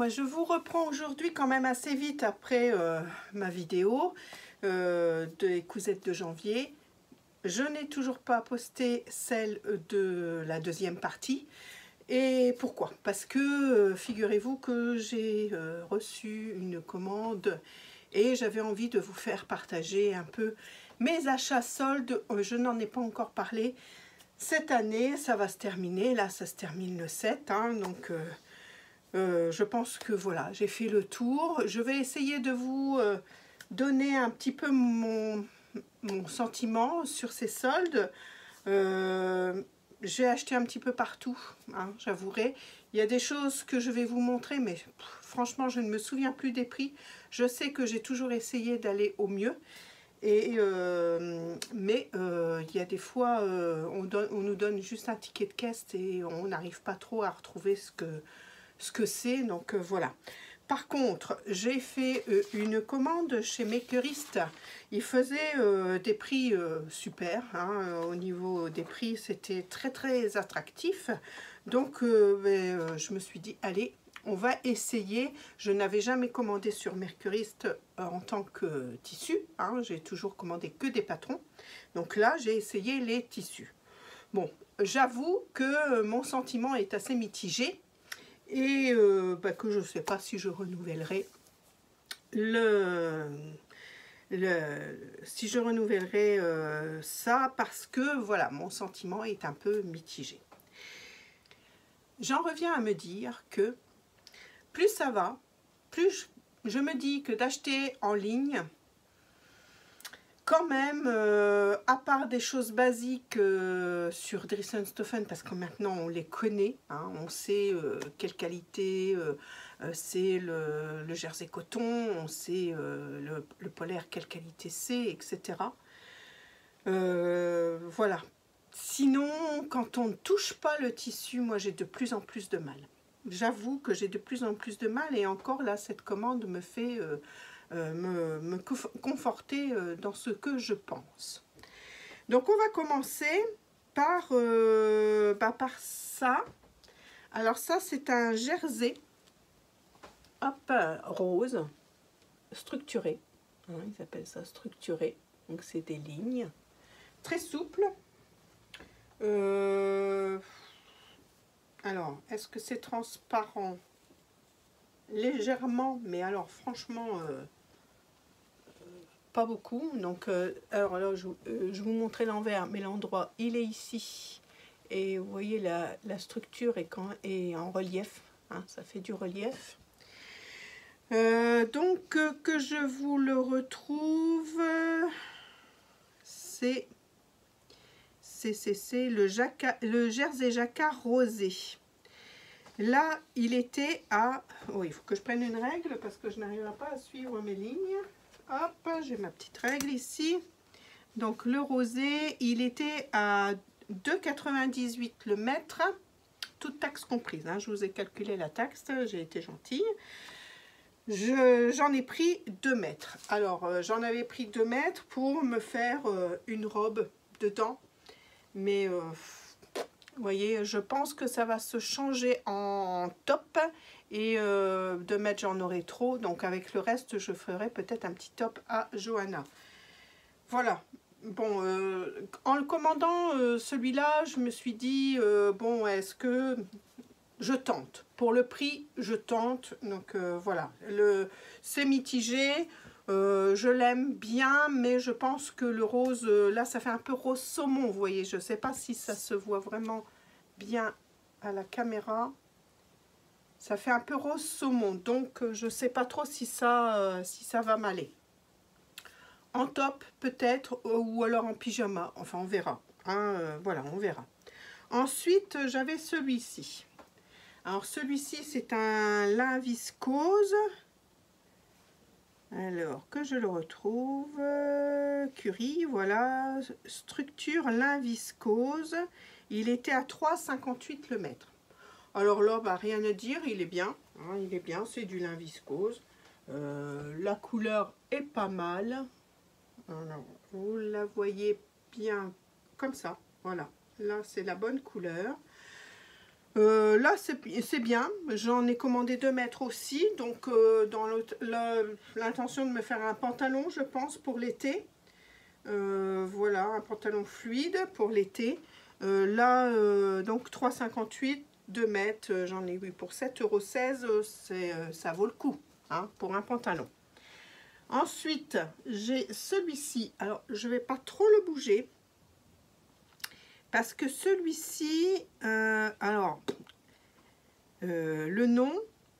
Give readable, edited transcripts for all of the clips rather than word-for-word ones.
je vous reprends aujourd'hui quand même assez vite après ma vidéo des cousettes de janvier. Je n'ai toujours pas posté celle de la deuxième partie. Et pourquoi? Parce que figurez-vous que j'ai reçu une commande et j'avais envie de vous faire partager un peu mes achats soldes. Je n'en ai pas encore parlé. Cette année, ça va se terminer. Là, ça se termine le 7. Hein, donc, je pense que voilà, j'ai fait le tour. Je vais essayer de vous donner un petit peu mon sentiment sur ces soldes. J'ai acheté un petit peu partout, hein, j'avouerai. Il y a des choses que je vais vous montrer, mais franchement, je ne me souviens plus des prix. Je sais que j'ai toujours essayé d'aller au mieux. Mais il y a des fois, on nous donne juste un ticket de caisse et on n'arrive pas trop à retrouver ce que c'est. Donc voilà. Par contre, j'ai fait une commande chez Makerist. Ils faisaient des prix super. Hein, au niveau des prix, c'était très très attractif. Donc je me suis dit, allez, on va essayer. Je n'avais jamais commandé sur Mercurist en tant que tissu. Hein, j'ai toujours commandé que des patrons. Donc là, j'ai essayé les tissus. Bon, j'avoue que mon sentiment est assez mitigé. Et que je ne sais pas si je renouvellerai ça, parce que voilà, mon sentiment est un peu mitigé. J'en reviens à me dire que plus ça va, plus je me dis que d'acheter en ligne, quand même, à part des choses basiques sur Dressenstoffen, parce que maintenant on les connaît, hein, on sait quelle qualité c'est le jersey coton, on sait le polaire quelle qualité c'est, etc. Voilà. Sinon, quand on ne touche pas le tissu, moi j'ai de plus en plus de mal. J'avoue que j'ai de plus en plus de mal, et encore là, cette commande me fait me conforter dans ce que je pense. Donc on va commencer par ça. Alors ça, c'est un jersey, hop, rose, structuré. Hein, ils appellent ça structuré. Donc c'est des lignes très souples. Alors, est-ce que c'est transparent? Légèrement, mais alors franchement, pas beaucoup. Donc, alors là, je vous montrais l'envers, mais l'endroit, il est ici. Et vous voyez, la structure est en relief. Hein, ça fait du relief. Donc, que je vous le retrouve, c'est le jersey jacquard rosé. Là, il était à... Oh, il faut que je prenne une règle parce que je n'arriverai pas à suivre mes lignes. Hop, j'ai ma petite règle ici. Donc, le rosé, il était à 2,98 le mètre, toute taxe comprise. Hein. Je vous ai calculé la taxe, j'ai été gentille. J'en ai pris 2 mètres. Alors, j'en avais pris 2 mètres pour me faire une robe dedans. Mais... vous voyez, je pense que ça va se changer en top et 2 mètres j'en aurai trop, donc avec le reste je ferai peut-être un petit top à Johanna. Voilà, bon, en le commandant celui-là, je me suis dit, bon, est-ce que je tente? Pour le prix, je tente, donc voilà, c'est mitigé. Je l'aime bien, mais je pense que le rose, là, ça fait un peu rose saumon, vous voyez. Je ne sais pas si ça se voit vraiment bien à la caméra. Ça fait un peu rose saumon, donc je ne sais pas trop si ça va m'aller. En top, peut-être, ou alors en pyjama. Enfin, on verra. Hein, voilà, on verra. Ensuite, j'avais celui-ci. Alors, celui-ci, c'est un lin viscose. Alors, que je le retrouve, Curie, voilà, structure lin viscose, il était à 3,58 le mètre. Alors là, bah, rien à dire, il est bien, hein, il est bien, c'est du lin viscose. La couleur est pas mal. Alors, vous la voyez bien comme ça, voilà, là c'est la bonne couleur. Là, c'est bien. J'en ai commandé 2 mètres aussi. Donc, dans l'intention de me faire un pantalon, je pense, pour l'été. Voilà, un pantalon fluide pour l'été. Là, donc 3,58 2 mètres. J'en ai eu pour 7,16 €. Ça vaut le coup, hein, pour un pantalon. Ensuite, j'ai celui-ci. Alors, je ne vais pas trop le bouger. Parce que celui-ci, le nom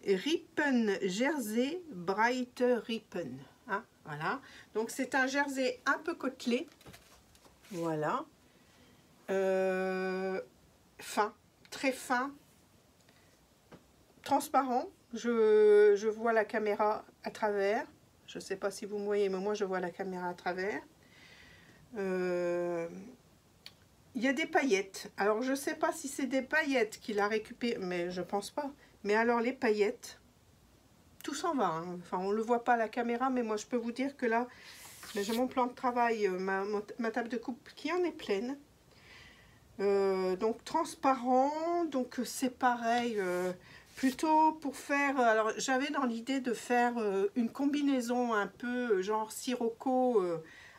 est Rippen Jersey Bright Rippen. Hein, voilà. Donc, c'est un jersey un peu côtelé. Voilà. Fin, très fin. Transparent. Je vois la caméra à travers. Je ne sais pas si vous me voyez, mais moi, je vois la caméra à travers. Il y a des paillettes. Alors, je ne sais pas si c'est des paillettes qu'il a récupérées, mais je pense pas. Mais alors, les paillettes, tout s'en va. Hein. Enfin, on ne le voit pas à la caméra, mais moi, je peux vous dire que là, j'ai mon plan de travail, ma table de coupe qui en est pleine. Donc, transparent. Donc, c'est pareil. Plutôt pour faire... Alors, j'avais dans l'idée de faire une combinaison un peu genre sirocco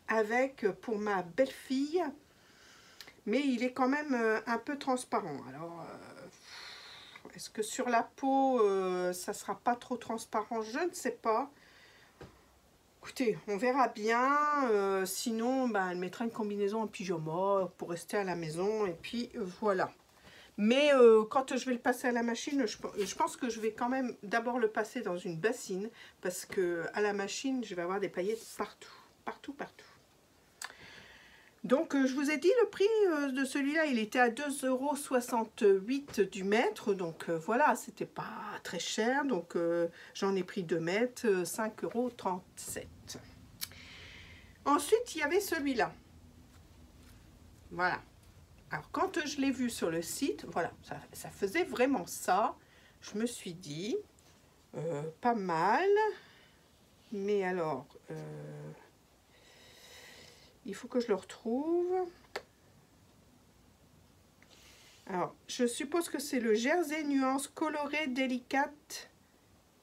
avec pour ma belle-fille. Mais il est quand même un peu transparent. Alors, est-ce que sur la peau, ça sera pas trop transparent? Je ne sais pas. Écoutez, on verra bien. Sinon, bah, elle mettra une combinaison en pyjama pour rester à la maison. Et puis, voilà. Mais quand je vais le passer à la machine, je pense que je vais quand même d'abord le passer dans une bassine. Parce que à la machine, je vais avoir des paillettes partout. Partout, partout. Donc, je vous ai dit, le prix de celui-là, il était à 2,68 € du mètre. Donc, voilà, c'était pas très cher. Donc, j'en ai pris 2 mètres, 5,37 €. Ensuite, il y avait celui-là. Voilà. Alors, quand je l'ai vu sur le site, voilà, ça faisait vraiment ça. Je me suis dit, pas mal. Mais alors... il faut que je le retrouve. Alors, je suppose que c'est le jersey nuance colorée délicate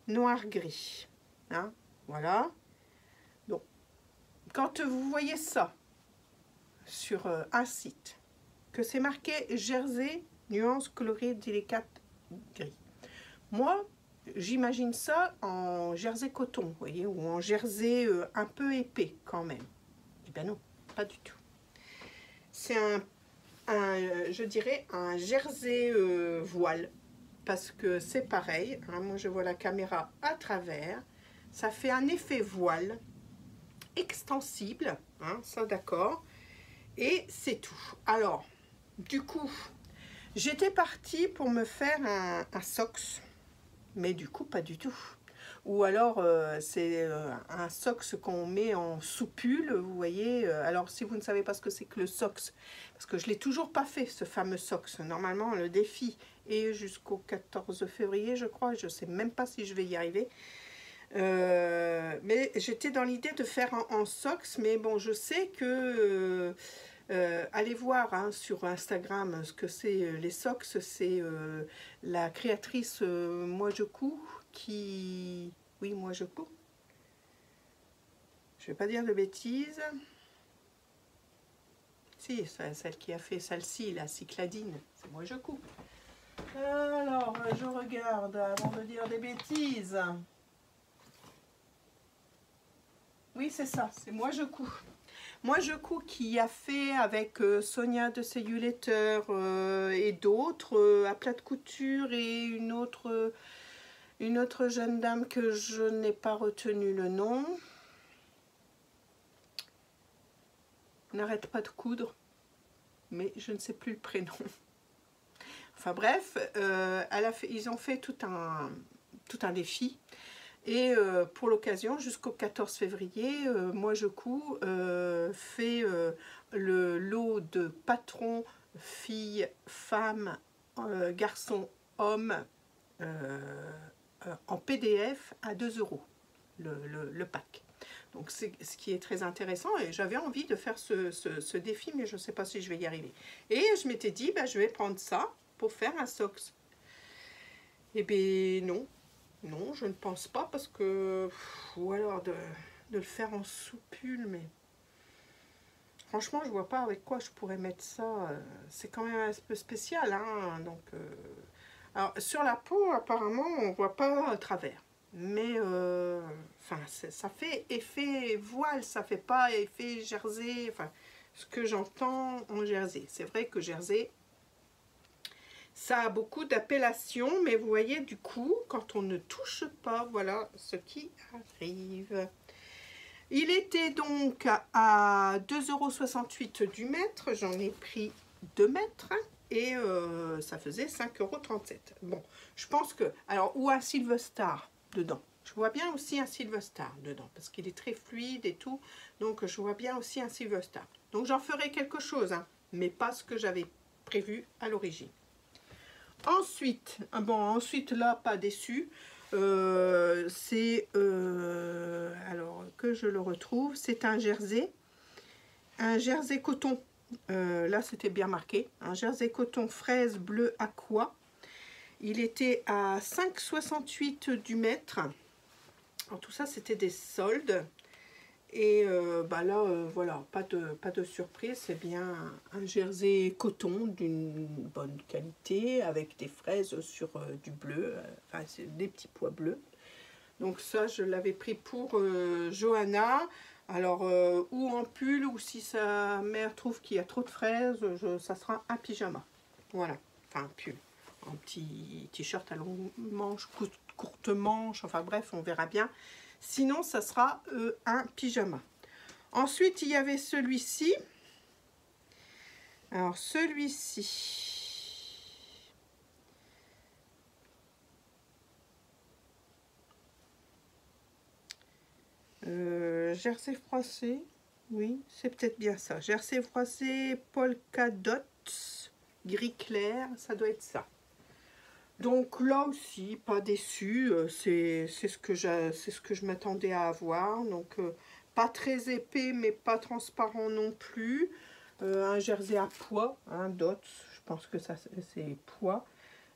noir-gris. Hein, voilà. Donc, quand vous voyez ça sur un site, que c'est marqué jersey nuance colorée délicate gris. Moi, j'imagine ça en jersey coton, vous voyez, ou en jersey un peu épais quand même. Eh bien non. Pas du tout. C'est je dirais, un jersey voile. Parce que c'est pareil. Hein, moi, je vois la caméra à travers. Ça fait un effet voile extensible. Hein, ça, d'accord. Et c'est tout. Alors, du coup, j'étais partie pour me faire un socks. Mais du coup, pas du tout. Ou alors, c'est un socks qu'on met en soupule, vous voyez. Alors, si vous ne savez pas ce que c'est que le socks, parce que je ne l'ai toujours pas fait, ce fameux socks. Normalement, le défi est jusqu'au 14 février, je crois. Je ne sais même pas si je vais y arriver. Mais j'étais dans l'idée de faire en socks. Mais bon, je sais que... allez voir hein, sur Instagram ce que c'est les socks. C'est la créatrice Moi Je Couds qui... Oui, Moi Je Couds. Je vais pas dire de bêtises. Si, celle qui a fait celle-ci, la Cycladine, c'est Moi Je Couds. Alors, je regarde avant de dire des bêtises. Oui, c'est ça, c'est Moi Je Couds. Moi Je Couds qui a fait avec Sonia de See You Later et d'autres à plat de couture et une autre jeune dame que je n'ai pas retenu le nom. N'arrête pas de coudre, mais je ne sais plus le prénom. Enfin bref, ils ont fait tout un défi. Et pour l'occasion, jusqu'au 14 février, Moi Je Couds fait le lot de patrons, filles, femmes, garçons, hommes en PDF à 2 € le pack. Donc c'est ce qui est très intéressant et j'avais envie de faire ce défi, mais je ne sais pas si je vais y arriver. Et je m'étais dit, bah, je vais prendre ça pour faire un socks. Eh bien non, non, je ne pense pas parce que... Ou alors de le faire en soupule, mais... Franchement, je vois pas avec quoi je pourrais mettre ça. C'est quand même un peu spécial, hein, donc... Alors, sur la peau, apparemment, on voit pas à travers. Mais, enfin, ça fait effet voile, ça fait pas effet jersey. Enfin, ce que j'entends en jersey. C'est vrai que jersey, ça a beaucoup d'appellations, mais vous voyez, du coup, quand on ne touche pas, voilà ce qui arrive. Il était donc à 2,68 € du mètre. J'en ai pris 2 mètres. Et ça faisait 5,37 €. Bon, je pense que... Alors, ou un Silver Star dedans. Je vois bien aussi un Silver Star dedans, parce qu'il est très fluide et tout. Donc, je vois bien aussi un Silver Star. Donc, j'en ferai quelque chose, hein, mais pas ce que j'avais prévu à l'origine. Ensuite, bon, ensuite, là, pas déçu. C'est... alors, que je le retrouve, c'est un jersey. Un jersey coton. Là c'était bien marqué, un jersey coton fraise bleu aqua. Il était à 5,68 € du mètre. Alors tout ça c'était des soldes. Et bah là voilà, pas de surprise, c'est bien un jersey coton d'une bonne qualité avec des fraises sur du bleu, enfin c'est des petits pois bleus. Donc ça je l'avais pris pour Johanna. Alors, ou en pull, ou si sa mère trouve qu'il y a trop de fraises, ça sera un pyjama. Voilà, enfin un pull. Un petit t-shirt à longue manche, courte manche, enfin bref, on verra bien. Sinon, ça sera un pyjama. Ensuite, il y avait celui-ci. Alors, celui-ci... jersey froissé, oui, c'est peut-être bien ça. Jersey froissé, polka dot, gris clair, ça doit être ça. Donc là aussi, pas déçu, c'est ce que je m'attendais à avoir. Donc pas très épais, mais pas transparent non plus. Un jersey à pois, hein, dot, je pense que ça c'est pois.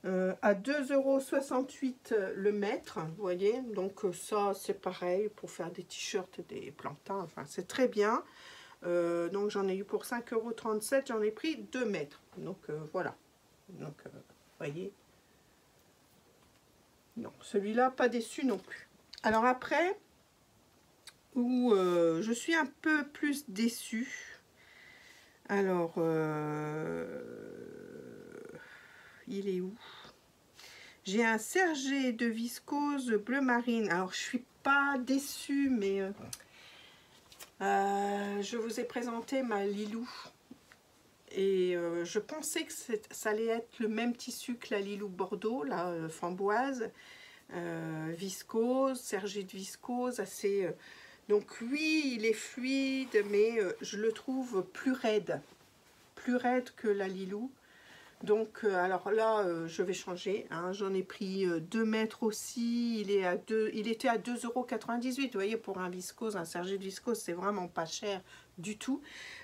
À 2,68 € le mètre, vous voyez, donc ça c'est pareil pour faire des t-shirts, des plantains, enfin c'est très bien. Donc j'en ai eu pour 5,37 €, j'en ai pris 2 mètres, donc voilà, donc vous voyez, non, celui-là pas déçu non plus. Alors après, où je suis un peu plus déçue, alors il est où? J'ai un sergé de viscose bleu marine. Alors, je suis pas déçue, mais je vous ai présenté ma Lilou. Et je pensais que ça allait être le même tissu que la Lilou Bordeaux, la framboise. Viscose, sergé de viscose, assez... donc oui, il est fluide, mais je le trouve plus raide que la Lilou. Donc, alors là, je vais changer. Hein. J'en ai pris 2 mètres aussi. Il était à 2,98 €. Vous voyez, pour un viscose, un sergé de viscose, c'est vraiment pas cher du tout.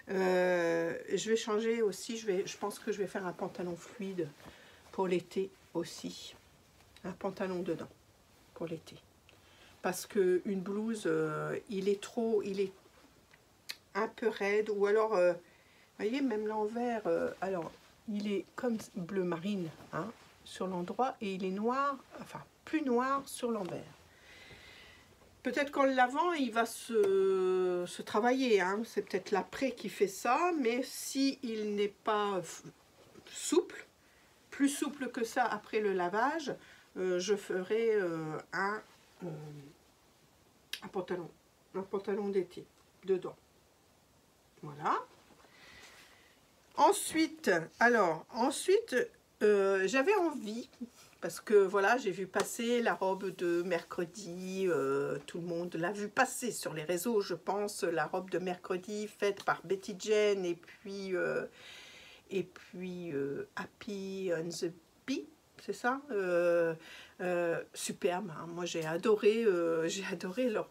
Je vais changer aussi. Je pense que je vais faire un pantalon fluide pour l'été aussi. Un pantalon dedans pour l'été. Parce que une blouse, il est un peu raide. Ou alors, vous voyez, même l'envers, alors... il est comme bleu marine hein, sur l'endroit et il est noir, enfin plus noir sur l'envers. Peut-être qu'en le lavant, il va se travailler. Hein. C'est peut-être l'après qui fait ça, mais si il n'est pas souple, plus souple que ça après le lavage, je ferai un pantalon d'été dedans. Voilà. Ensuite, j'avais envie, parce que voilà, j'ai vu passer la robe de mercredi, tout le monde l'a vu passer sur les réseaux, je pense, la robe de mercredi faite par Betty Jane et puis Happy on the Bee, c'est ça, superbe, hein. Moi j'ai adoré leur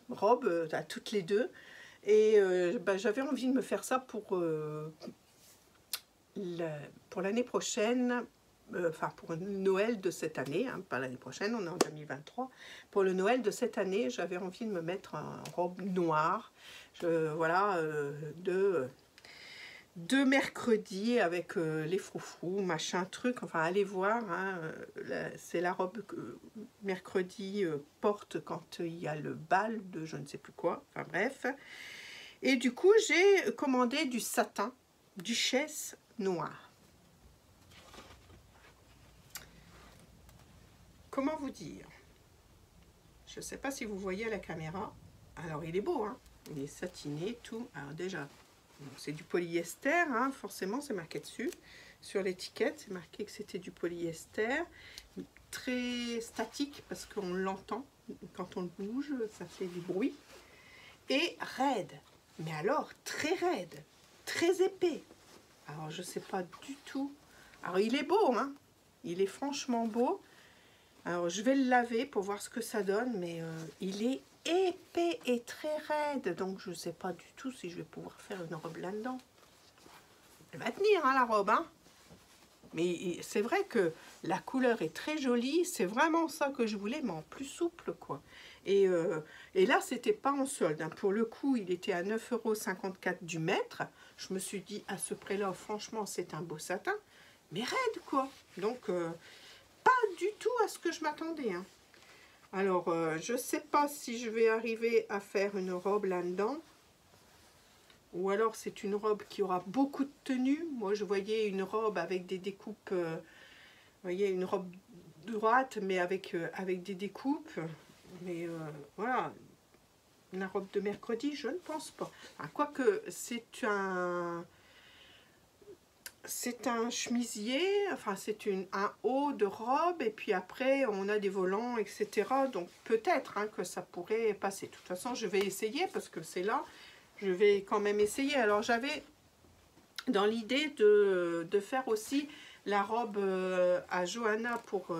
robe à toutes les deux. Et j'avais envie de me faire ça pour l'année prochaine, enfin pour Noël de cette année, hein, pas l'année prochaine, on est en 2023. Pour le Noël de cette année, j'avais envie de me mettre une robe noire, voilà, de mercredi avec les froufrous, machin truc, enfin allez voir, hein, c'est la robe que mercredi porte quand il y a le bal de je ne sais plus quoi, enfin bref. Et du coup j'ai commandé du satin Duchesse noir. Comment vous dire? Je ne sais pas si vous voyez à la caméra. Alors il est beau, hein, il est satiné, tout. Alors déjà, c'est du polyester, hein, forcément c'est marqué dessus. Sur l'étiquette, c'est marqué que c'était du polyester. Très statique parce qu'on l'entend. Quand on le bouge, ça fait du bruit. Et raide. Mais alors, très raide. Très épais. Alors, je ne sais pas du tout. Alors, il est beau, hein. Il est franchement beau. Alors, je vais le laver pour voir ce que ça donne. Mais il est épais et très raide. Donc, je ne sais pas du tout si je vais pouvoir faire une robe là-dedans. Elle va tenir, hein, la robe, hein. Mais c'est vrai que la couleur est très jolie. C'est vraiment ça que je voulais, mais en plus souple, quoi. Et là, c'était pas en solde, hein. Pour le coup, il était à 9,54 € du mètre. Je me suis dit, à ce prix-là, franchement, c'est un beau satin. Mais raide, quoi. Donc, pas du tout à ce que je m'attendais, hein. Alors, je sais pas si je vais arriver à faire une robe là-dedans. Ou alors c'est une robe qui aura beaucoup de tenue. Moi je voyais une robe avec des découpes, vous voyez, une robe droite mais avec des découpes. Mais voilà, la robe de mercredi, je ne pense pas. Enfin, quoique c'est un chemisier, enfin c'est un haut de robe et puis après on a des volants, etc. Donc peut-être, hein, que ça pourrait passer. De toute façon je vais essayer parce que c'est là. Je vais quand même essayer. Alors, j'avais dans l'idée de faire aussi la robe à Johanna pour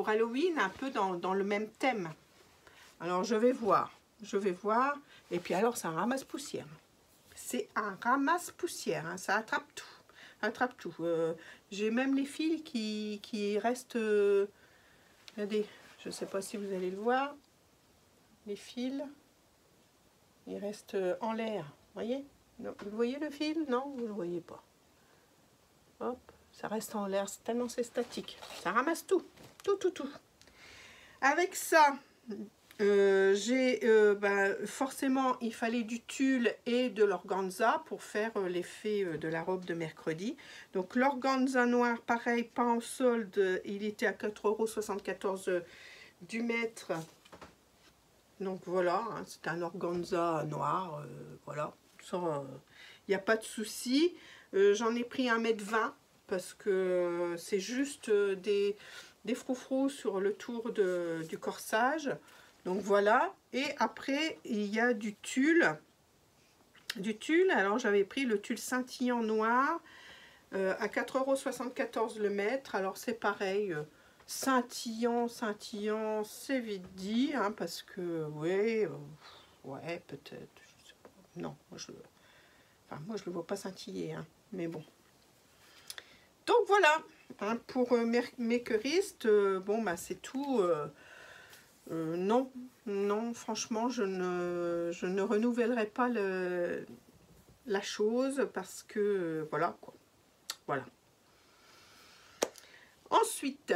Halloween, un peu dans le même thème. Alors, je vais voir. Je vais voir. Et puis, alors, c'est un ramasse-poussière. C'est un ramasse-poussière, hein. Ça attrape tout. Attrape tout. J'ai même les fils qui restent... regardez, je ne sais pas si vous allez le voir. Les fils... Il reste en l'air, voyez? Vous voyez le fil? Non, vous ne le voyez pas. Hop, ça reste en l'air, tellement c'est statique. Ça ramasse tout, tout. Avec ça, forcément, il fallait du tulle et de l'organza pour faire l'effet de la robe de mercredi. Donc l'organza noir, pareil, pas en solde, il était à 4,74 € du mètre. Donc voilà, hein, c'est un organza noir, voilà, il n'y a pas de souci. J'en ai pris 1,20 m parce que c'est juste des froufrous sur le tour du corsage. Donc voilà, et après il y a du tulle. Alors j'avais pris le tulle scintillant noir à 4,74 € le mètre. Alors c'est pareil. Scintillant, c'est vite dit, hein, parce que, ouais, peut-être, je sais pas. Non, moi je le vois pas scintiller, hein, mais bon. Donc voilà, hein, pour Makerist, bon, bah c'est tout. Non, franchement, je ne renouvellerai pas la chose, parce que, voilà, quoi, voilà. Ensuite,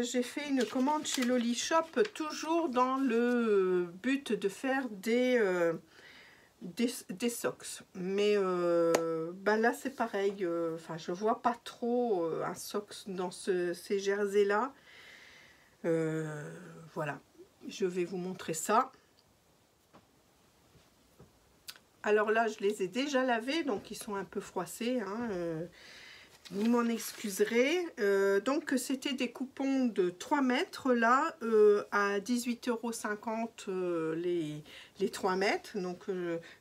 j'ai fait une commande chez Loli Shop, toujours dans le but de faire des socks. Mais là, c'est pareil. Enfin, je vois pas trop un socks dans ces jerseys-là. Voilà, je vais vous montrer ça. Alors là, je les ai déjà lavés, donc ils sont un peu froissés, hein, vous m'en excuserez. Donc c'était des coupons de 3 mètres là, à 18,50 € les 3 mètres. Donc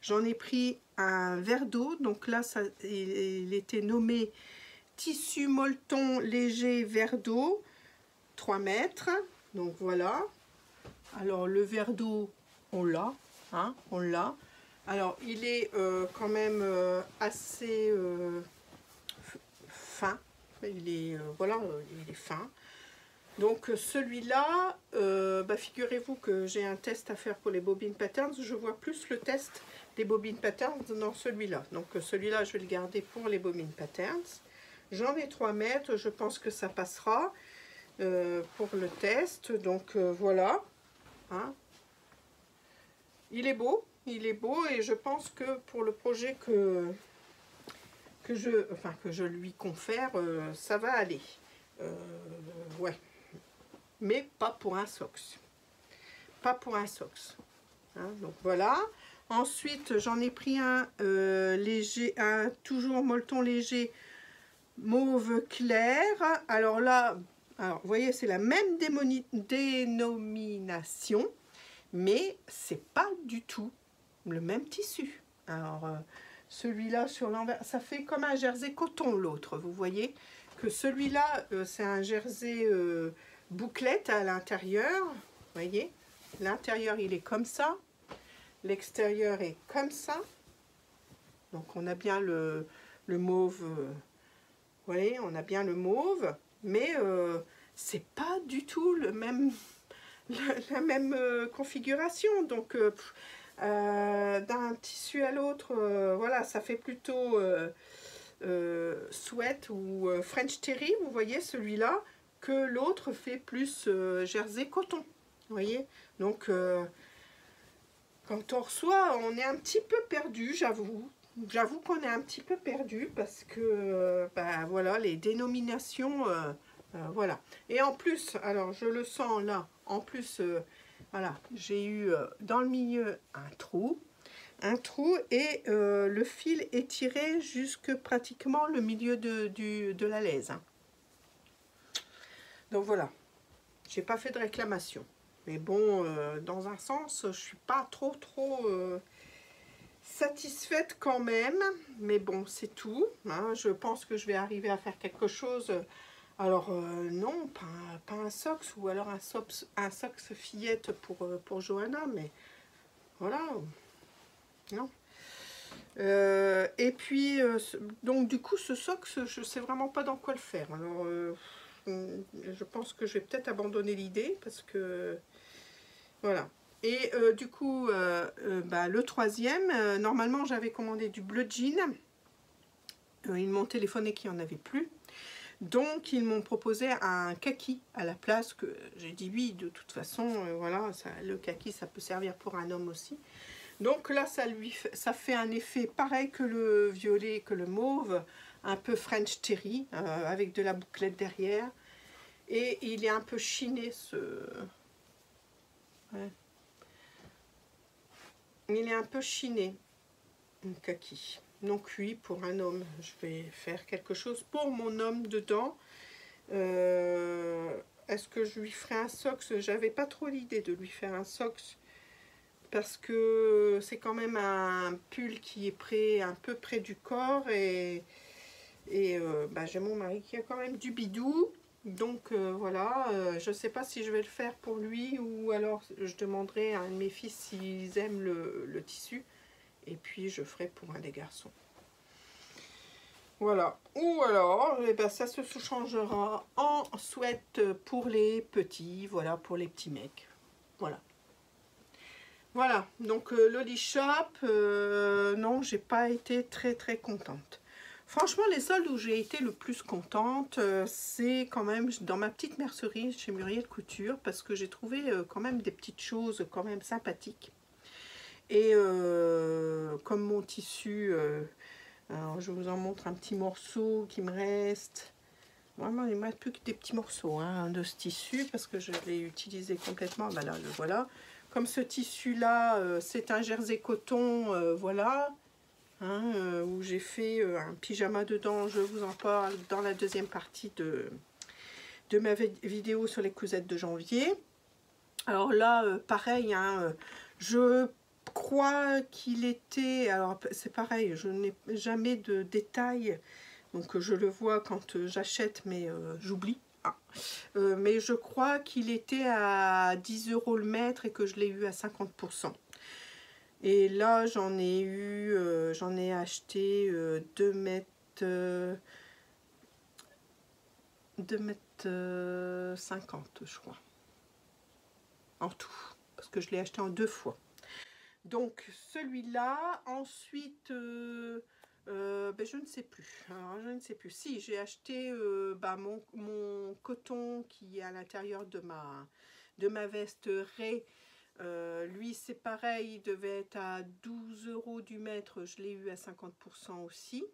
j'en ai pris un verre d'eau. Donc là il était nommé tissu molleton léger verre d'eau 3 mètres. Donc voilà. Alors le verre d'eau, on l'a, hein, on l'a. Alors il est quand même assez fin, il est, voilà, il est fin. Donc celui-là, figurez-vous que j'ai un test à faire pour les bobines patterns. Je vois plus le test des bobines patterns dans celui-là. Donc celui-là, je vais le garder pour les bobines patterns. J'en ai 3 mètres, je pense que ça passera pour le test. Donc voilà. Hein. Il est beau et je pense que pour le projet que je lui confère, ça va aller. Ouais. Mais pas pour un SOX. Pas pour un SOX. Hein, donc voilà. Ensuite, j'en ai pris un léger, un toujours molleton léger mauve clair. Alors là, vous voyez, c'est la même dénomination, mais c'est pas du tout le même tissu. Alors, celui-là sur l'envers, ça fait comme un jersey coton l'autre. Vous voyez que celui-là, c'est un jersey bouclette à l'intérieur. Vous voyez, l'intérieur, il est comme ça. L'extérieur est comme ça. Donc, on a bien le mauve. Vous voyez, on a bien le mauve. Mais c'est pas du tout le même, la même configuration. Donc, d'un tissu à l'autre, voilà, ça fait plutôt sweat ou French terry, vous voyez, celui-là, que l'autre fait plus jersey coton. Vous voyez, donc quand on reçoit, on est un petit peu perdu, j'avoue. J'avoue qu'on est un petit peu perdu parce que, voilà, les dénominations, voilà. Et en plus, alors je le sens là, en plus, voilà, j'ai eu dans le milieu un trou et le fil est tiré jusque pratiquement le milieu de la laise. Hein. Donc voilà, j'ai pas fait de réclamation. Mais bon, dans un sens, je suis pas trop satisfaite quand même. Mais bon, c'est tout. Hein. Je pense que je vais arriver à faire quelque chose. Alors non, pas un SOX ou alors un SOX fillette pour Johanna, mais voilà, non. Et puis, donc du coup, ce SOX, je sais vraiment pas dans quoi le faire. Alors, je pense que je vais peut-être abandonner l'idée parce que, voilà. Et du coup, le troisième, normalement, j'avais commandé du bleu jean. Ils m'ont téléphoné qu'il n'y en avait plus. Donc, ils m'ont proposé un kaki à la place, que j'ai dit oui, de toute façon, voilà, ça, le kaki, ça peut servir pour un homme aussi. Donc là, ça fait un effet pareil que le violet, que le mauve, un peu French terry, avec de la bouclette derrière. Et il est un peu chiné, ce... Ouais. Il est un peu chiné, un kaki. Donc oui, pour un homme, je vais faire quelque chose pour mon homme dedans. Est-ce que je lui ferai un SOX? J'avais pas trop l'idée de lui faire un SOX parce que c'est quand même un pull qui est un peu près du corps et j'ai mon mari qui a quand même du bidou. Donc voilà, je sais pas si je vais le faire pour lui ou alors je demanderai à un de mes fils s'ils aiment le tissu. Et puis je ferai pour un des garçons. Voilà. Ou alors, ça se changera en sweat pour les petits. Voilà, pour les petits mecs. Voilà. Voilà. Donc, Loli Shop, non, j'ai pas été très contente. Franchement, les soldes où j'ai été le plus contente, c'est quand même dans ma petite mercerie chez Muriel Couture. Parce que j'ai trouvé quand même des petites choses quand même sympathiques. Et comme mon tissu, alors je vous en montre un petit morceau qui me reste. Vraiment, il ne me reste plus que des petits morceaux hein, de ce tissu parce que je l'ai utilisé complètement. Ben là, le voilà. Comme ce tissu-là, c'est un jersey coton, voilà, hein, où j'ai fait un pyjama dedans. Je vous en parle dans la deuxième partie de ma vidéo sur les cousettes de janvier. Alors là, pareil, hein, je crois qu'il était, alors c'est pareil, je n'ai jamais de détails, donc je le vois quand j'achète, mais j'oublie. Ah. Mais je crois qu'il était à 10 € le mètre et que je l'ai eu à 50%. Et là, j'en ai acheté 2 mètres, 2,50 m, je crois. En tout. Parce que je l'ai acheté en 2 fois. Donc celui-là. Ensuite, ben, je ne sais plus. Alors, je ne sais plus. Si, j'ai acheté mon coton qui est à l'intérieur de ma veste Ray. Lui, c'est pareil, il devait être à 12 € du mètre. Je l'ai eu à 50% aussi.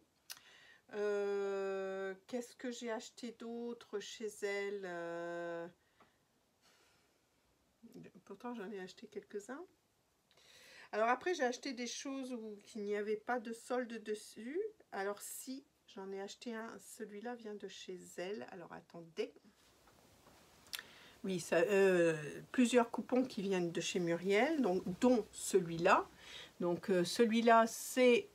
Qu'est-ce que j'ai acheté d'autre chez elle? Pourtant, j'en ai acheté quelques-uns. Alors après, j'ai acheté des choses où il n'y avait pas de solde dessus. Alors si, j'en ai acheté un. Celui-là vient de chez elle. Alors attendez. Oui, ça, plusieurs coupons qui viennent de chez Muriel, donc, dont celui-là. Donc celui-là, c'est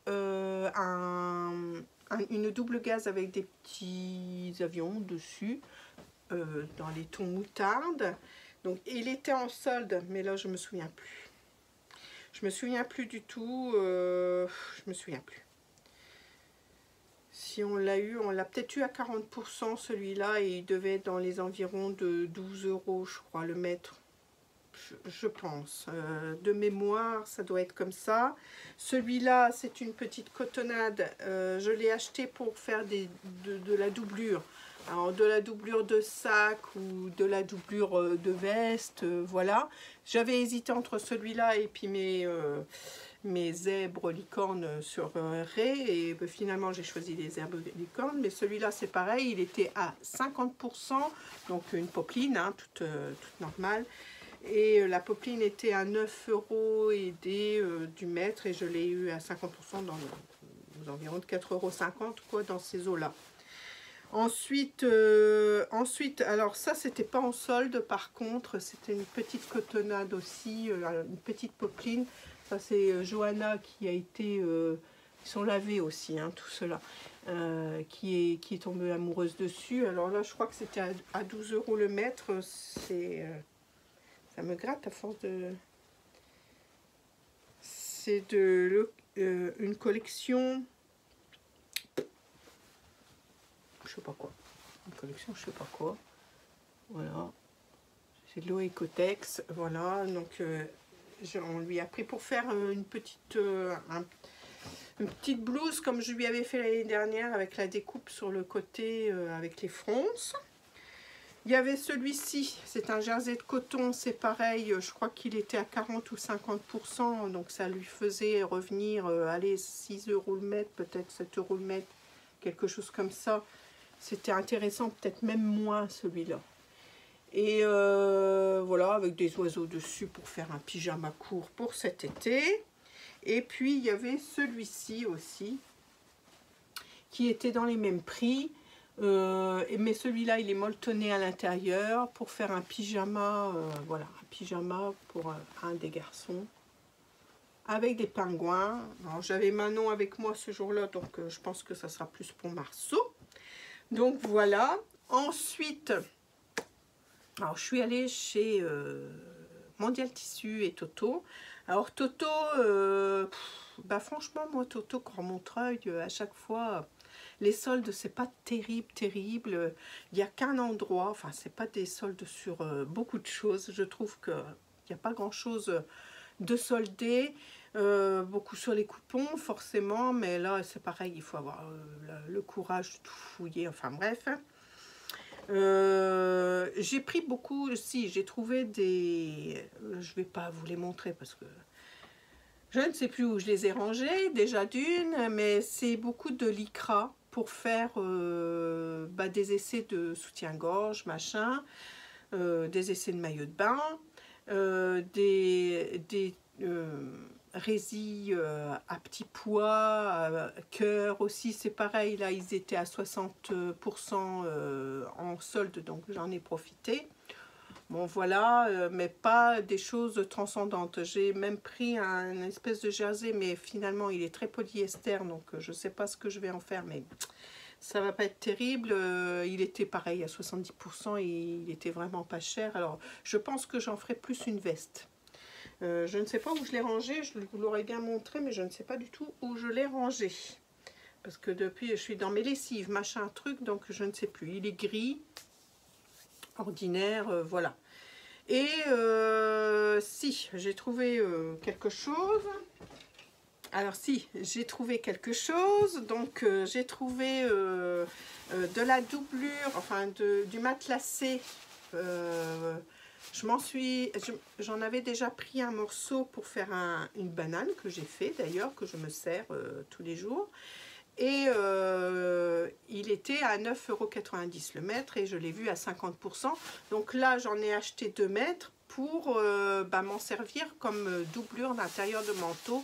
une double gaze avec des petits avions dessus, dans les tons moutarde. Donc il était en solde, mais là je me souviens plus. Je me souviens plus du tout. Je me souviens plus. Si on l'a eu, on l'a peut-être eu à 40% celui-là, et il devait être dans les environs de 12 €, je crois, le mètre. Je pense. De mémoire, ça doit être comme ça. Celui-là, c'est une petite cotonnade. Je l'ai acheté pour faire de la doublure. Alors, de la doublure de sac ou de la doublure de veste, voilà. J'avais hésité entre celui-là et puis mes zèbres licornes sur Ray, et finalement j'ai choisi les zèbres licornes. Mais celui-là, c'est pareil, il était à 50%, donc une popeline, hein, toute normale. Et la popeline était à 9 € et des du mètre, et je l'ai eu à 50% aux environs de 4,50 € quoi, dans ces eaux-là. Ensuite, alors ça, c'était pas en solde, par contre, c'était une petite cotonnade aussi, une petite popeline. Ça, c'est Johanna qui a été, ils sont lavés aussi, hein, tout cela, qui est tombée amoureuse dessus. Alors là, je crois que c'était à 12 € le mètre. C'est, ça me gratte à force de... C'est une collection... Je sais pas quoi. Une collection, je sais pas quoi. Voilà. C'est de l'eau Ecotex. Voilà. Donc, on lui a pris pour faire une petite blouse comme je lui avais fait l'année dernière, avec la découpe sur le côté avec les fronces. Il y avait celui-ci, c'est un jersey de coton, c'est pareil, je crois qu'il était à 40 ou 50%, donc ça lui faisait revenir, allez, 6 € le mètre, peut-être 7 € le mètre, quelque chose comme ça. C'était intéressant, peut-être même moins celui-là. Et voilà, avec des oiseaux dessus pour faire un pyjama court pour cet été. Et puis il y avait celui-ci aussi, qui était dans les mêmes prix. Mais celui-là, il est molletonné à l'intérieur pour faire un pyjama, voilà, un pyjama pour un des garçons, avec des pingouins. Alors, j'avais Manon avec moi ce jour-là, donc je pense que ça sera plus pour Marceau. Donc voilà. Ensuite, alors je suis allée chez Mondial Tissu et Toto. Alors Toto, bah franchement, moi Toto, Grand Montreuil, à chaque fois... Les soldes, c'est pas terrible. Il n'y a qu'un endroit, enfin, c'est pas des soldes sur beaucoup de choses. Je trouve qu'il n'y a pas grand-chose de soldé. Beaucoup sur les coupons, forcément, mais là, c'est pareil, il faut avoir le courage de tout fouiller. Enfin, bref. J'ai pris beaucoup, si, j'ai trouvé des... Je vais pas vous les montrer parce que... Je ne sais plus où je les ai rangés, déjà d'une, mais c'est beaucoup de lycra pour faire des essais de soutien-gorge, machin, des essais de maillot de bain, des résis à petits pois, cœur aussi, c'est pareil, là ils étaient à 60% en solde, donc j'en ai profité. Bon voilà, mais pas des choses transcendantes. J'ai même pris un espèce de jersey, mais finalement il est très polyester, donc je ne sais pas ce que je vais en faire, mais ça va pas être terrible. Il était pareil à 70% et il était vraiment pas cher. Alors je pense que j'en ferai plus une veste. Je ne sais pas où je l'ai rangé, je vous l'aurais bien montré, mais je ne sais pas du tout où je l'ai rangé. parce que depuis je suis dans mes lessives, machin truc, donc je ne sais plus. Il est gris, ordinaire, voilà. Et si, j'ai trouvé quelque chose. Alors si, j'ai trouvé quelque chose. Donc j'ai trouvé de la doublure, enfin du matelassé. J'en avais déjà pris un morceau pour faire une banane que j'ai fait d'ailleurs, que je me sers tous les jours. Et il était à 9,90 € le mètre et je l'ai vu à 50%. Donc là, j'en ai acheté 2 mètres pour m'en servir comme doublure d'intérieur de manteau.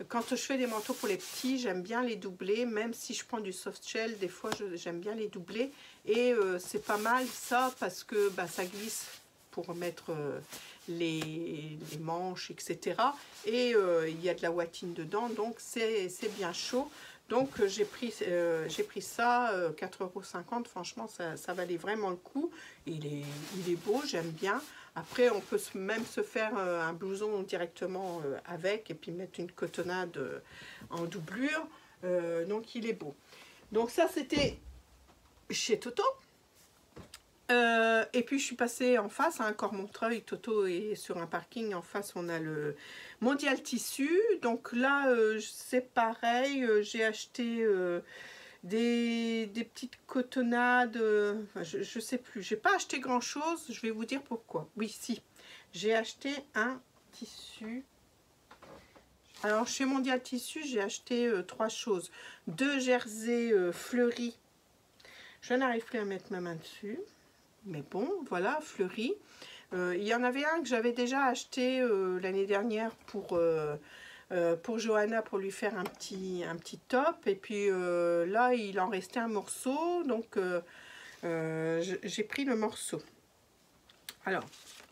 Quand je fais des manteaux pour les petits, j'aime bien les doubler. Même si je prends du soft shell, des fois, j'aime bien les doubler. Et c'est pas mal ça parce que ça glisse pour mettre les manches, etc. Et il y a de la watine dedans, donc c'est bien chaud. Donc j'ai pris ça, 4,50 €, franchement ça valait vraiment le coup. Il est beau, j'aime bien. Après on peut même se faire un blouson directement avec et puis mettre une cotonnade en doublure. Donc il est beau. Donc ça c'était chez Toto. Et puis je suis passée en face à un Cormontreuil. Toto est sur un parking, en face on a le Mondial Tissu. Donc là c'est pareil, j'ai acheté des petites cotonnades, je sais plus, j'ai pas acheté grand chose, je vais vous dire pourquoi. Oui si, j'ai acheté un tissu. Alors chez Mondial Tissu j'ai acheté 3 choses. 2 jerseys fleuris, je n'arrive plus à mettre ma main dessus. Mais bon, voilà, fleuri. Il y en avait un que j'avais déjà acheté l'année dernière pour Johanna, pour lui faire un petit top. Et puis là, il en restait un morceau, donc j'ai pris le morceau. Alors,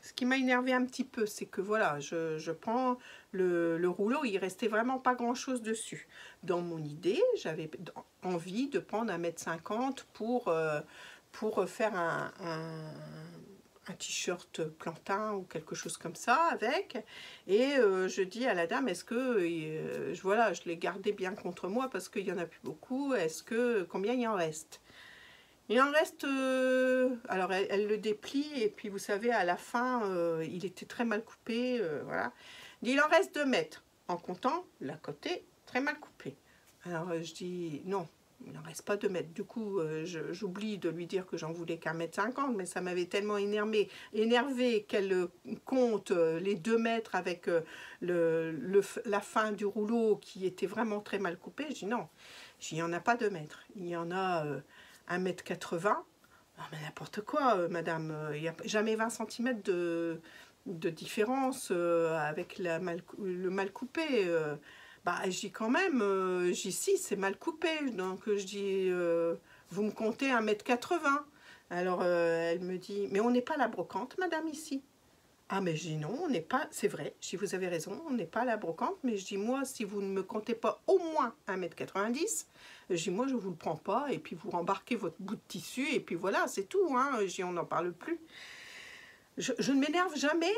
ce qui m'a énervé un petit peu, c'est que voilà, je prends le rouleau, il restait vraiment pas grand chose dessus. Dans mon idée, j'avais envie de prendre 1,50 m pour faire un t-shirt plantain ou quelque chose comme ça avec. Et je dis à la dame, est-ce que voilà, je l'ai gardé bien contre moi parce qu'il n'y en a plus beaucoup, combien il en reste? Il en reste, alors elle le déplie et puis vous savez à la fin il était très mal coupé, voilà. Il en reste 2 mètres en comptant la côté très mal coupée. Alors je dis non, il n'en reste pas 2 mètres. Du coup j'oublie de lui dire que j'en voulais qu'1,50 m, mais ça m'avait tellement énervé qu'elle compte les 2 mètres avec la fin du rouleau qui était vraiment très mal coupé. Je dis non, il n'y en a pas 2 mètres, il y en a 1,80 m. Ah, mais n'importe quoi, madame, il n'y a jamais 20 cm de différence avec le mal coupé. Je dis quand même, je dis si, c'est mal coupé. Donc je dis, vous me comptez 1,80 m. Alors elle me dit, mais on n'est pas à la brocante, madame, ici. Ah, mais je dis non, on n'est pas, c'est vrai, je dis vous avez raison, on n'est pas à la brocante, mais je dis moi, si vous ne me comptez pas au moins 1,90 m, je dis moi je vous le prends pas, et puis vous rembarquez votre bout de tissu, et puis voilà, c'est tout, hein, je dis on n'en parle plus. Je ne m'énerve jamais,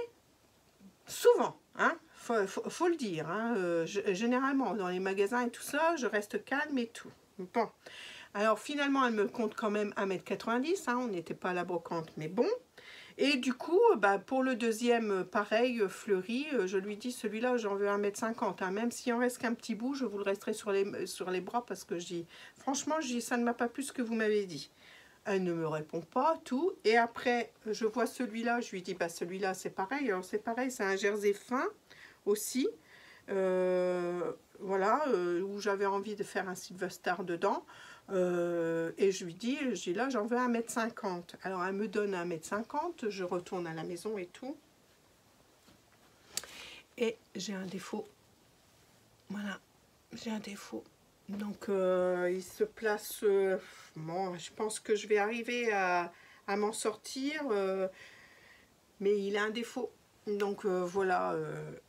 souvent, hein, faut le dire, hein, généralement dans les magasins et tout ça, je reste calme et tout. Bon, alors finalement elle me compte quand même 1,90 m, hein, on n'était pas à la brocante, mais bon. Et du coup, pour le deuxième, pareil, fleuri, je lui dis, celui-là, j'en veux 1,50 m. Hein. Même s'il en reste qu'un petit bout, je vous le resterai sur les bras parce que je dis, franchement, je dis, ça ne m'a pas plu ce que vous m'avez dit. Elle ne me répond pas, tout. Et après, je vois celui-là, je lui dis, celui-là, c'est pareil. Alors, c'est pareil, c'est un jersey fin aussi. Voilà, où j'avais envie de faire un Silver Star dedans. Et je lui dis là j'en veux 1,50 m. Alors elle me donne 1,50 m, je retourne à la maison et tout. Et j'ai un défaut. Voilà, j'ai un défaut. Donc il se place, bon, je pense que je vais arriver à m'en sortir, mais il a un défaut. Donc voilà,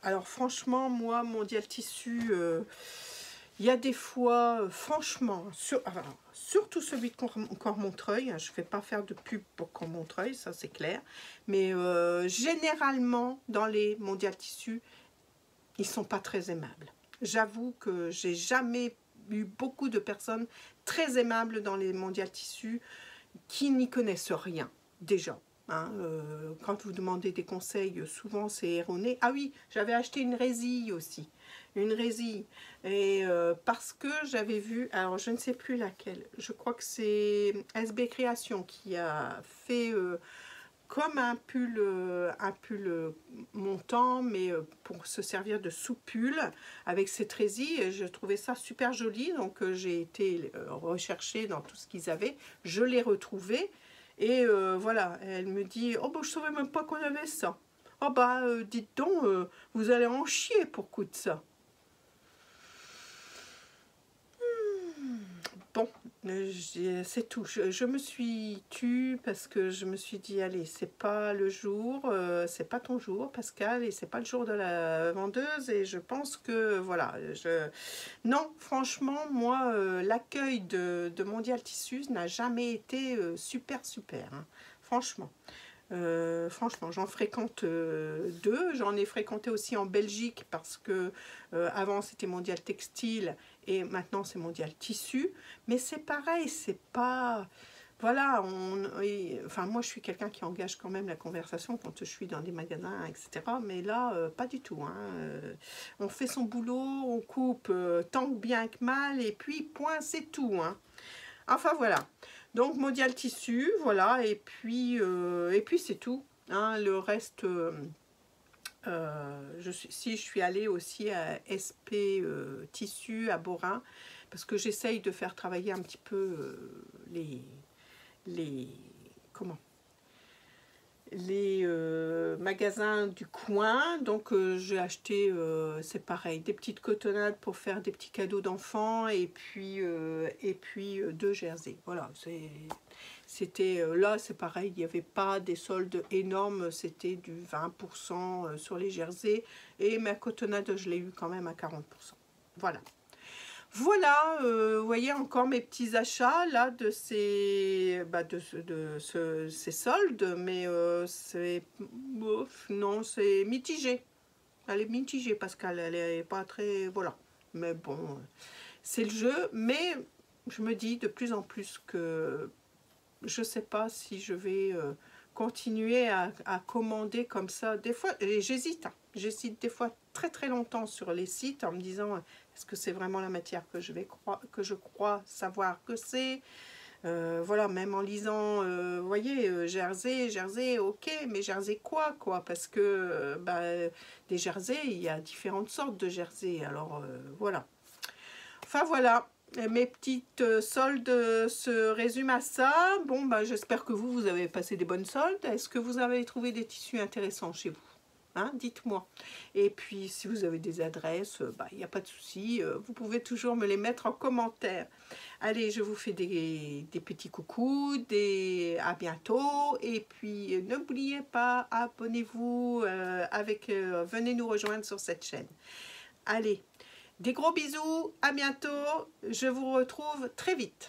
alors franchement, moi, Mondial Tissu, il y a des fois, franchement, surtout celui de Cormontreuil, hein, je ne vais pas faire de pub pour Cormontreuil, ça c'est clair, mais généralement, dans les Mondial Tissu, ils ne sont pas très aimables. J'avoue que j'ai jamais eu beaucoup de personnes très aimables dans les mondiales tissus qui n'y connaissent rien déjà. Hein, quand vous demandez des conseils, souvent c'est erroné. Ah oui, j'avais acheté une résille aussi. Une résille. Et parce que j'avais vu, alors je ne sais plus laquelle, je crois que c'est SB Création qui a fait comme un pull montant, mais pour se servir de sous-pull avec cette résille. Et je trouvais ça super joli, donc j'ai été rechercher dans tout ce qu'ils avaient. Je l'ai retrouvé. Et voilà, elle me dit « Oh, bah, je ne savais même pas qu'on avait ça. Oh, bah, dites donc, vous allez en chier pour coup de ça. » Bon, c'est tout. Je me suis tue parce que je me suis dit « Allez, c'est pas le jour, c'est pas ton jour, Pascal, et c'est pas le jour de la vendeuse. » Et je pense que, voilà, non, franchement, moi, l'accueil de Mondial Tissus n'a jamais été super, hein, franchement. Franchement, j'en fréquente deux. J'en ai fréquenté aussi en Belgique parce que avant c'était Mondial Textile et maintenant c'est Mondial Tissu. Mais c'est pareil, c'est pas... Voilà, enfin moi je suis quelqu'un qui engage quand même la conversation quand je suis dans des magasins, etc. Mais là, pas du tout. Hein. On fait son boulot, on coupe tant bien que mal et puis point, c'est tout. Hein. Enfin voilà, donc Mondial Tissu, voilà, et puis c'est tout. Hein, le reste, je suis allée aussi à SP Tissu à Borin, parce que j'essaye de faire travailler un petit peu les magasins du coin. Donc j'ai acheté, c'est pareil, des petites cotonnades pour faire des petits cadeaux d'enfants et puis deux jerseys. Voilà, c'était là c'est pareil, il n'y avait pas des soldes énormes, c'était du 20% sur les jerseys et ma cotonnade je l'ai eu quand même à 40%. Voilà. Voilà, vous voyez encore mes petits achats là de ces, ces soldes, mais non, c'est mitigé. Elle est mitigée, Pascal, elle est pas très, voilà. Mais bon, c'est le jeu, mais je me dis de plus en plus que je sais pas si je vais continuer à commander comme ça. Des fois, j'hésite, hein. J'hésite des fois très longtemps sur les sites en me disant est-ce que c'est vraiment la matière que je crois savoir que c'est. Voilà, même en lisant, vous voyez, jersey, ok, mais jersey quoi, parce que des jerseys, il y a différentes sortes de jerseys, alors voilà. Enfin voilà, mes petites soldes se résument à ça. Bon, j'espère que vous avez passé des bonnes soldes. Est-ce que vous avez trouvé des tissus intéressants chez vous? Hein, dites-moi. Et puis, si vous avez des adresses, il n'y a pas de souci. Vous pouvez toujours me les mettre en commentaire. Allez, je vous fais des petits coucous, à bientôt. Et puis, n'oubliez pas, abonnez-vous, venez nous rejoindre sur cette chaîne. Allez, des gros bisous, à bientôt. Je vous retrouve très vite.